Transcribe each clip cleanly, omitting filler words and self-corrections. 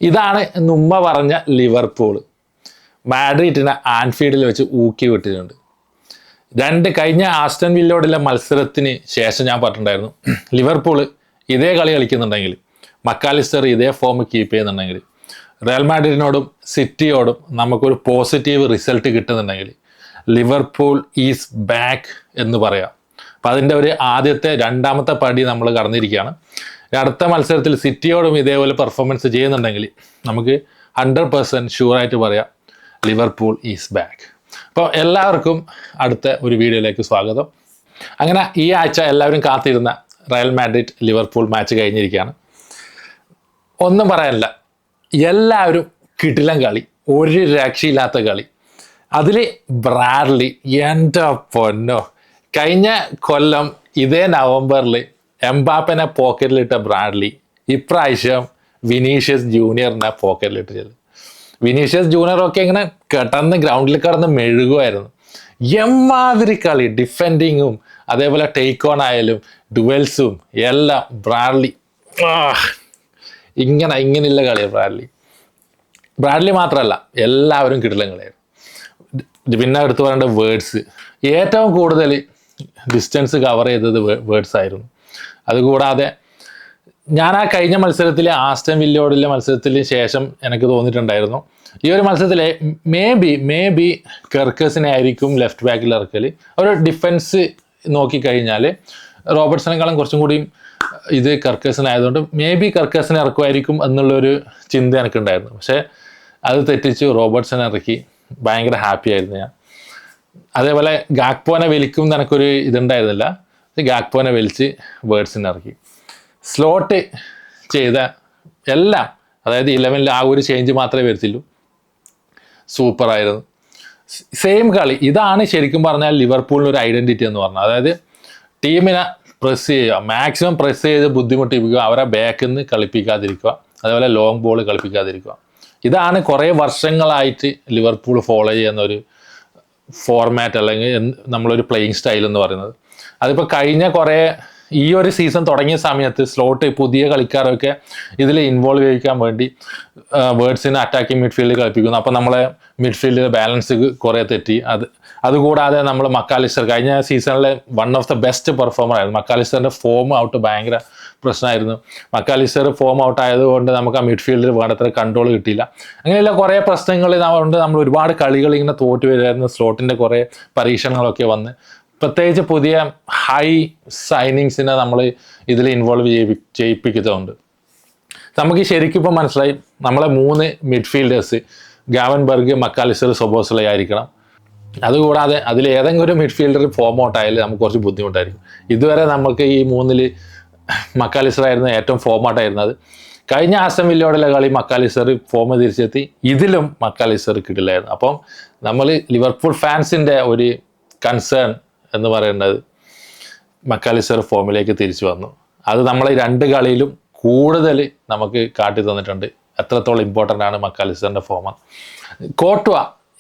ഇതാണ് നുമ്മ പറഞ്ഞ ലിവർപൂൾ. മാഡ്രിഡിനെ ആൻഫീൽഡിൽ വെച്ച് ഊക്കി വിട്ടിട്ടുണ്ട്. കഴിഞ്ഞ ആസ്റ്റൺ വില്ലോടുള്ള മത്സരത്തിന് ശേഷം ഞാൻ പറഞ്ഞിട്ടുണ്ടായിരുന്നു, ലിവർപൂൾ ഇതേ കളി കളിക്കുന്നുണ്ടെങ്കിൽ, മക്കാലിസ്റ്റർ ഇതേ ഫോം കീപ്പ് ചെയ്യുന്നുണ്ടെങ്കിൽ, റയൽ മാഡ്രിഡിനോടും സിറ്റിയോടും നമുക്കൊരു പോസിറ്റീവ് റിസൾട്ട് കിട്ടുന്നുണ്ടെങ്കിൽ ലിവർപൂൾ ഈസ് ബാക്ക് എന്ന് പറയാം. അപ്പം അതിൻ്റെ ഒരു രണ്ടാമത്തെ പടി നമ്മൾ കടന്നിരിക്കുകയാണ്. അടുത്ത മത്സരത്തിൽ സിറ്റിയോടും ഇതേപോലെ പെർഫോമൻസ് ചെയ്യുന്നുണ്ടെങ്കിൽ നമുക്ക് 100% ഷുവറായിട്ട് പറയാം ലിവർപൂൾ ഈസ് ബാക്ക്. അപ്പോൾ എല്ലാവർക്കും അടുത്ത ഒരു വീഡിയോയിലേക്ക് സ്വാഗതം. അങ്ങനെ ഈ ആഴ്ച എല്ലാവരും കാത്തിരുന്ന റയൽ മാഡ്രിഡ് ലിവർപൂൾ മാച്ച് കഴിഞ്ഞിരിക്കുകയാണ്. ഒന്നും പറയാനില്ല, എല്ലാവരും കിടിലൻ കളി, ഒരു രക്ഷയില്ലാത്ത കളി. അതിൽ ബ്രാഡ്ലി, എൻ്റെ പൊന്നോ, കഴിഞ്ഞ കൊല്ലം ഇതേ നവംബറിൽ എംബാപ്പനെ പോക്കറ്റിലിട്ട ബ്രാഡ്ലി ഇപ്രാവശ്യം വിനീഷ്യസ് ജൂനിയറിനെ പോക്കറ്റിലിട്ട്. വിനീഷ്യസ് ജൂനിയറൊക്കെ ഇങ്ങനെ കിടന്ന് ഗ്രൗണ്ടിൽ കിടന്ന് മെഴുകുമായിരുന്നു. എമ്മാതിരി കളി, ഡിഫെൻഡിങ്ങും അതേപോലെ ടേക്ക് ഓൺ ആയാലും ഡുവൽസും എല്ലാം ബ്രാഡ്ലി ഇങ്ങനെയുള്ള കളിയാണ്. ബ്രാഡ്ലി മാത്രമല്ല, എല്ലാവരും കിടിലൻ കളിയായിരുന്നു. പിന്നെ എടുത്തു പറയേണ്ട വേർഡ്സ്, ഏറ്റവും കൂടുതൽ ഡിസ്റ്റൻസ് കവർ ചെയ്തത് വേർഡ്സ് ആയിരുന്നു. അതുകൂടാതെ ഞാൻ ആ കഴിഞ്ഞ മത്സരത്തിലെ ആസ്റ്റൺ വില്ലോടുള്ള മത്സരത്തിന് ശേഷം എനിക്ക് തോന്നിയിട്ടുണ്ടായിരുന്നു, ഈ ഒരു മത്സരത്തിൽ മേ ബി കെർക്കസിനെ ആയിരിക്കും ലെഫ്റ്റ് ബാക്കിൽ ഇറക്കൽ. ഒരു ഡിഫൻസ് നോക്കിക്കഴിഞ്ഞാൽ റോബർട്ട്സണേക്കാളും കുറച്ചും കൂടിയും ഇത് കെർക്കസിനായതുകൊണ്ട് മേ ബി കെർക്കസിനെ ഇറക്കുമായിരിക്കും എന്നുള്ളൊരു ചിന്ത എനിക്കുണ്ടായിരുന്നു. പക്ഷേ അത് തെറ്റിച്ചു, റോബർട്ട്സൺ ഇറക്കി. ഭയങ്കര ഹാപ്പി ആയിരുന്നു ഞാൻ. അതേപോലെ ഗാക്പോനെ വലിക്കും എന്ന് എനിക്കൊരു ഇതുണ്ടായിരുന്നില്ല, ഗാക്പോനെ വലിച്ച് വേർഡ്സിനെ ഇറക്കി. സ്ലോട്ട് ചെയ്ത എല്ലാം, അതായത് 11 ആ ഒരു ചേഞ്ച് മാത്രമേ വരുത്തില്ലൂ. സൂപ്പറായിരുന്നു. സെയിം കളി. ഇതാണ് ശരിക്കും പറഞ്ഞാൽ ലിവർപൂളിന് ഒരു ഐഡൻറ്റിറ്റി എന്ന് പറഞ്ഞാൽ, അതായത് ടീമിനെ പ്രസ് ചെയ്യുക, മാക്സിമം പ്രസ് ചെയ്ത് ബുദ്ധിമുട്ടിപ്പിക്കുക, അവരെ ബാക്കിൽ നിന്ന് കളിപ്പിക്കാതിരിക്കുക, അതേപോലെ ലോങ് ബോൾ കളിപ്പിക്കാതിരിക്കുക. ഇതാണ് കുറേ വർഷങ്ങളായിട്ട് ലിവർപൂൾ ഫോളോ ചെയ്യുന്ന ഒരു ഫോർമാറ്റ്, അല്ലെങ്കിൽ നമ്മളൊരു പ്ലേയിങ് സ്റ്റൈൽ എന്ന് പറയുന്നത്. അതിപ്പോൾ കഴിഞ്ഞ ഈ ഒരു സീസൺ തുടങ്ങിയ സമയത്ത് സ്ലോട്ട് പുതിയ കളിക്കാരൊക്കെ ഇതിൽ ഇൻവോൾവ് ചെയ്യിക്കാൻ വേണ്ടി വേർഡ്സിന് അറ്റാക്കിംഗ് മിഡ്ഫീൽഡ് കളിപ്പിക്കുന്നു. അപ്പോൾ നമ്മളെ മിഡ്ഫീൽഡിലെ ബാലൻസ് കുറേ തെറ്റി. അതുകൂടാതെ നമ്മൾ മക്കാലിസ്റ്റർ കഴിഞ്ഞ സീസണിലെ one of the best performer ആയിരുന്നു. മക്കാലിസ്റ്ററിൻ്റെ ഫോം ഔട്ട് ഭയങ്കര പ്രശ്നമായിരുന്നു. മക്കാലിസ്റ്റർ ഫോം ഔട്ട് ആയതുകൊണ്ട് നമുക്ക് ആ മിഡ്ഫീൽഡിൽ വേണ്ടത്ര കൺട്രോൾ കിട്ടിയില്ല. അങ്ങനെയുള്ള കുറേ പ്രശ്നങ്ങൾ കൊണ്ട് നമ്മൾ ഒരുപാട് കളികൾ ഇങ്ങനെ തോറ്റു വരുമായിരുന്നു. സ്ലോട്ടിൻ്റെ കുറേ പരീക്ഷണങ്ങളൊക്കെ വന്ന്, പ്രത്യേകിച്ച് പുതിയ ഹൈ സൈനിങ്സിനെ നമ്മൾ ഇതിൽ ഇൻവോൾവ് ചെയ്യിപ്പിക്കുന്നുണ്ട്. നമുക്ക് ശരിക്കും ഇപ്പോൾ മനസ്സിലായി, നമ്മളെ 3 മിഡ്ഫീൽഡേഴ്സ് ഗാവൻബർഗ്, മക്കാലിസ്റ്റർ, സൊബോസ്ലൈ ആയിരിക്കണം. അതുകൂടാതെ അതിൽ ഏതെങ്കിലും ഒരു മിഡ്ഫീൽഡർ ഫോം ഔട്ട് ആയാലും നമുക്ക് കുറച്ച് ബുദ്ധിമുട്ടായിരിക്കും. ഇതുവരെ നമുക്ക് ഈ 3-ൽ മക്കാലിസ്റ്റർ ആയിരുന്നു ഏറ്റവും ഫോം ഔട്ട് ആയിരുന്നത്. കഴിഞ്ഞ ആസ്റ്റൺ വില്ലോടുള്ള കളി മക്കാലിസ്റ്റർ ഫോം തിരിച്ചെത്തി, ഇതിലും മക്കാലിസ്റ്റർ കിട്ടില്ലായിരുന്നു. അപ്പം നമ്മൾ ലിവർപൂൾ ഫാൻസിൻ്റെ ഒരു കൺസേൺ എന്ന് പറയുന്നത് മക്കാലിസ്റ്റർ ഫോമിലേക്ക് തിരിച്ചു വന്നു. അത് നമ്മളെ 2 കളിയിലും കൂടുതൽ നമുക്ക് കാട്ടി തന്നിട്ടുണ്ട് എത്രത്തോളം ഇമ്പോർട്ടൻ്റ് ആണ് മക്കാലിസ്റ്ററിൻ്റെ ഫോം. കോട്വ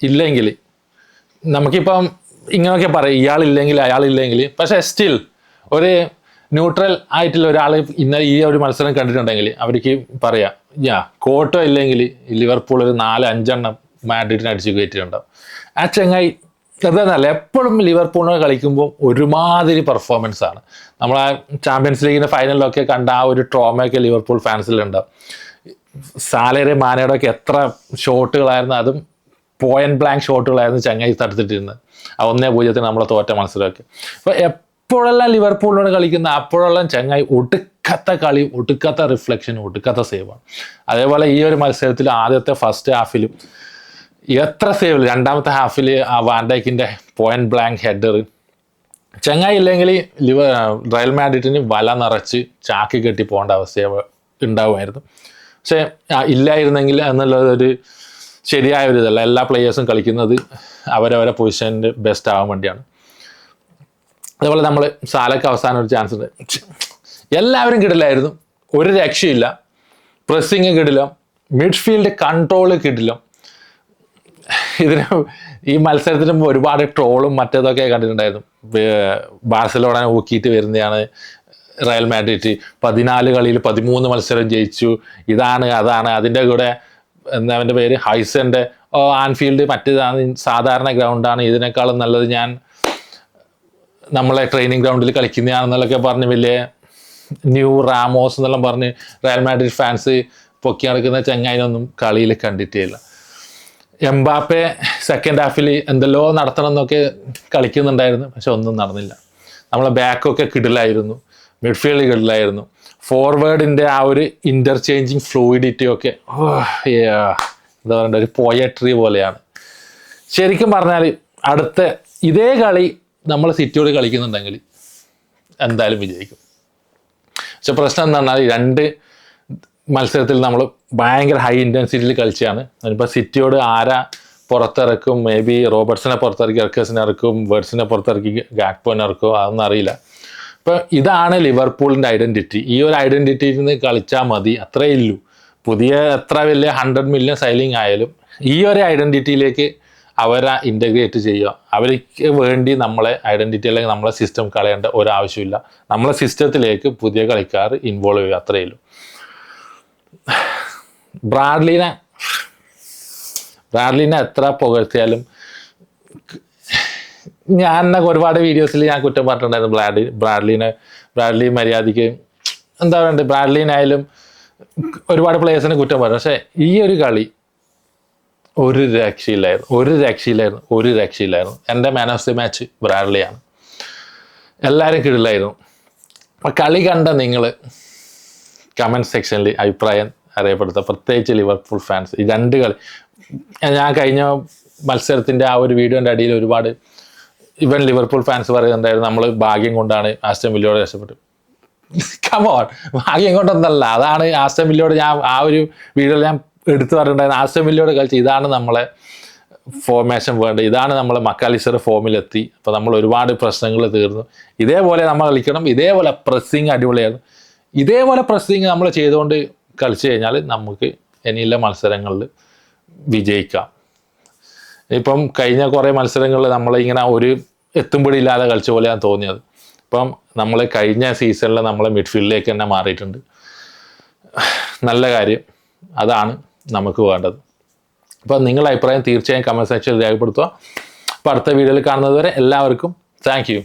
ഇല്ലെങ്കിൽ നമുക്കിപ്പം ഇങ്ങനെയൊക്കെ പറയും, ഇയാളില്ലെങ്കിൽ അയാളില്ലെങ്കിൽ, പക്ഷേ സ്റ്റിൽ ഒരു ന്യൂട്രൽ ആയിട്ടുള്ള ഒരാൾ ഇന്നലെ ഈ ഒരു മത്സരം കണ്ടിട്ടുണ്ടെങ്കിൽ അവർക്ക് പറയാം, കോട്വ ഇല്ലെങ്കിൽ ലിവർപൂൾ ഒരു 4-5 എണ്ണം മാഡ്രിഡിനെ അടിച്ച് കയറ്റിയിട്ടുണ്ടാവും. ആ ചങ്ങായി അതെന്നല്ല, എപ്പോഴും ലിവർപൂളിനെ കളിക്കുമ്പോൾ ഒരുമാതിരി പെർഫോമൻസ് ആണ്. നമ്മളെ ചാമ്പ്യൻസ് ലീഗിൻ്റെ ഫൈനലിലൊക്കെ കണ്ട ആ ഒരു ട്രോമയൊക്കെ ലിവർപൂൾ ഫാൻസിലുണ്ടാവും. സാലയുടെ മാനയുടെ ഒക്കെ എത്ര ഷോട്ടുകളായിരുന്നു, അതും പോയിന്റ് ബ്ലാങ്ക് ഷോട്ടുകളായിരുന്നു ചങ്ങായി തടുത്തിട്ടിരുന്നത്. ആ 1-0 നമ്മളെ തോറ്റ മത്സരമൊക്കെ. അപ്പോൾ എപ്പോഴെല്ലാം ലിവർപൂളിനോട് കളിക്കുന്ന അപ്പോഴെല്ലാം ചങ്ങായി ഒടുക്കത്തെ കളി, ഒടുക്കത്തെ റിഫ്ലക്ഷൻ, ഒടുക്കത്തെ സേവാണ്. അതേപോലെ ഈ ഒരു മത്സരത്തിൽ ആദ്യത്തെ ഫസ്റ്റ് ഹാഫിലും എത്ര സേവ്, രണ്ടാമത്തെ ഹാഫിൽ ആ വാൻഡൈക്കിൻ്റെ പോയിന്റ് ബ്ലാങ്ക് ഹെഡർ. ചങ്ങായി ഇല്ലെങ്കിൽ റയൽ മാഡ്രിഡിന് വല നിറച്ച് ചാക്കി കെട്ടി പോകേണ്ട അവസ്ഥ ഉണ്ടാവുമായിരുന്നു. പക്ഷേ ഇല്ലായിരുന്നെങ്കിൽ എന്നുള്ളതൊരു ശരിയായ ഒരു ഇതല്ല. എല്ലാ പ്ലേയേഴ്സും കളിക്കുന്നത് അവരവരെ പൊസിഷനിൽ ബെസ്റ്റ് ആവാൻ വേണ്ടിയാണ്. അതേപോലെ നമ്മൾ സാലക്ക് അവസാനം ഒരു ചാൻസ് ഉണ്ട്. എല്ലാവരും കിടിലായിരുന്നു, ഒരു രക്ഷയില്ല. പ്രസ്സിങ് കിടില, മിഡ്ഫീൽഡ് കൺട്രോൾ കിടില. ഇതിന് ഈ മത്സരത്തിന് ഒരുപാട് ട്രോളും മറ്റേതൊക്കെ കണ്ടിട്ടുണ്ടായിരുന്നു. ബാഴ്സലോണ ഊക്കിയിട്ട് വരുന്നതാണ്, റയൽ മാഡ്രിഡ് 14 കളിയിൽ 13 മത്സരം ജയിച്ചു, ഇതാണ് അതാണ്. അതിൻ്റെ കൂടെ എന്താ അവൻ്റെ പേര്, ഹൈസൻ്റെ ആൻഫീൽഡ് മറ്റേതാണ് സാധാരണ ഗ്രൗണ്ടാണ്, ഇതിനേക്കാളും നല്ലത് ഞാൻ നമ്മളെ ട്രെയിനിങ് ഗ്രൗണ്ടിൽ കളിക്കുന്നതാണെന്നുള്ളതൊക്കെ പറഞ്ഞ് വലിയ ന്യൂ റാമോസ് എന്നെല്ലാം പറഞ്ഞ് റയൽ മാഡ്രിഡ് ഫാൻസ് പൊക്കി നടക്കുന്ന ചങ്ങായിനൊന്നും കളിയിൽ കണ്ടിട്ടേയില്ല. എംബാപ്പെ സെക്കൻഡ് ഹാഫിൽ എന്തെല്ലോ നടത്തണം എന്നൊക്കെ കളിക്കുന്നുണ്ടായിരുന്നു, പക്ഷെ ഒന്നും നടന്നില്ല. നമ്മളെ ബാക്കൊക്കെ കിടിലായിരുന്നു, മിഡ്ഫീൽഡ് കിടിലായിരുന്നു, ഫോർവേഡിൻ്റെ ആ ഒരു ഇൻ്റർചേഞ്ചിങ് ഫ്ലൂയിഡിറ്റി ഒക്കെ എന്താ പറയണ്ട ഒരു പോയട്രി പോലെയാണ്. ശരിക്കും പറഞ്ഞാൽ അടുത്ത ഇതേ കളി നമ്മൾ സിറ്റിയോട് കളിക്കുന്നുണ്ടെങ്കിൽ എന്തായാലും വിജയിക്കും. പക്ഷെ പ്രശ്നം എന്താ പറഞ്ഞാൽ 2 മത്സരത്തിൽ നമ്മൾ ഭയങ്കര ഹൈ ഇൻറ്റൻസിറ്റിയിൽ കളിച്ചാണ്. അതിപ്പോൾ സിറ്റിയോട് ആരാ പുറത്തിറക്കും, മേ ബി റോബർട്ട്സിനെ പുറത്തിറക്കി എർക്കേഴ്സിനെ ഇറക്കും, വേർഡ്സിനെ പുറത്തിറക്കി ഗാക്പോനെ ഇറക്കും, അതൊന്നും അറിയില്ല. അപ്പോൾ ഇതാണ് ലിവർപൂളിൻ്റെ ഐഡൻറ്റിറ്റി. ഈ ഒരു ഐഡൻറ്റിറ്റിയിൽ നിന്ന് കളിച്ചാൽ മതി, അത്രയേ ഉള്ളൂ. പുതിയ എത്ര വലിയ 100 മില്യൺ സൈലിംഗ് ആയാലും ഈ ഒരു ഐഡൻറ്റിറ്റിയിലേക്ക് അവരെ ഇൻ്റഗ്രേറ്റ് ചെയ്യുക. അവർക്ക് വേണ്ടി നമ്മളെ ഐഡൻറ്റിറ്റി അല്ലെങ്കിൽ നമ്മളെ സിസ്റ്റം കളയേണ്ട ഒരാവശ്യമില്ല. നമ്മളെ സിസ്റ്റത്തിലേക്ക് പുതിയ കളിക്കാർ ഇൻവോൾവ് ചെയ്യുക, അത്രയേ ഉള്ളൂ. ബ്രാഡ്ലിനെ എത്ര പുകഴ്ത്തിയാലും ഞാൻ ഒരുപാട് വീഡിയോസിൽ ഞാൻ കുറ്റം പറഞ്ഞിട്ടുണ്ടായിരുന്നു ബ്രാഡ്ലി മര്യാദയ്ക്ക് എന്താ പറയുക, ബ്രാഡ്ലിനായാലും ഒരുപാട് പ്ലേയേഴ്സിനെ കുറ്റം പറഞ്ഞു. പക്ഷേ ഈ ഒരു കളി ഒരു രക്ഷയില്ലായിരുന്നു. എൻ്റെ മാൻ ഓഫ് ദി മാച്ച് ബ്രാഡ്ലിയാണ്. എല്ലാവരും കിടിലായിരുന്നു. അപ്പം കളി കണ്ട നിങ്ങൾ കമൻറ്റ് സെക്ഷനിൽ അഭിപ്രായം അറിയപ്പെടുത്തുക, പ്രത്യേകിച്ച് ലിവർപൂൾ ഫാൻസ്. ഈ 2 കളി ഞാൻ കഴിഞ്ഞ മത്സരത്തിൻ്റെ ആ ഒരു വീഡിയോൻ്റെ അടിയിൽ ഒരുപാട് ഇവൻ ലിവർപൂൾ ഫാൻസ് പറയുന്നുണ്ടായിരുന്നു നമ്മൾ ഭാഗ്യം കൊണ്ടാണ് ആസ്റ്റൺ വില്ലയോട് രക്ഷപ്പെട്ടു. കമോൺ, ഭാഗ്യം കൊണ്ടൊന്നല്ല, അതാണ് ആസ്റ്റൺ വില്ലയോട് ഞാൻ ആ ഒരു വീഡിയോയിൽ ഞാൻ എടുത്തു പറഞ്ഞിട്ടുണ്ടായിരുന്നു. ആസ്റ്റൺ വില്ലയോട് കളിച്ച് ഇതാണ് നമ്മളെ ഫോർമേഷൻ വേണ്ടത്, ഇതാണ് നമ്മളെ മക്കാലിസ്റ്റർ ഫോമിലെത്തി, അപ്പോൾ നമ്മൾ ഒരുപാട് പ്രശ്നങ്ങൾ തീർന്നു. ഇതേപോലെ നമ്മൾ കളിക്കണം, ഇതേപോലെ പ്രസ്സിങ് അടിപൊളിയായിരുന്നു. ഇതേപോലെ പ്രസ്സിങ് നമ്മൾ ചെയ്തുകൊണ്ട് കളിച്ചു കഴിഞ്ഞാൽ നമുക്ക് ഇനിയുള്ള മത്സരങ്ങളിൽ വിജയിക്കാം. ഇപ്പം കഴിഞ്ഞ കുറേ മത്സരങ്ങളിൽ നമ്മളിങ്ങനെ ഒരു എത്തുംപിടി ഇല്ലാതെ കളിച്ച പോലെയാണ് തോന്നിയത്. ഇപ്പം നമ്മൾ കഴിഞ്ഞ സീസണിൽ നമ്മളെ മിഡ്ഫീൽഡിലേക്ക് തന്നെ മാറിയിട്ടുണ്ട്. നല്ല കാര്യം, അതാണ് നമുക്ക് വേണ്ടത്. അപ്പം നിങ്ങളുടെ അഭിപ്രായം തീർച്ചയായും കമൻറ്റ് സെക്ഷനിൽ രേഖപ്പെടുത്തുക. അപ്പോൾ അടുത്ത വീഡിയോയിൽ കാണുന്നത് വരെ എല്ലാവർക്കും താങ്ക് യു.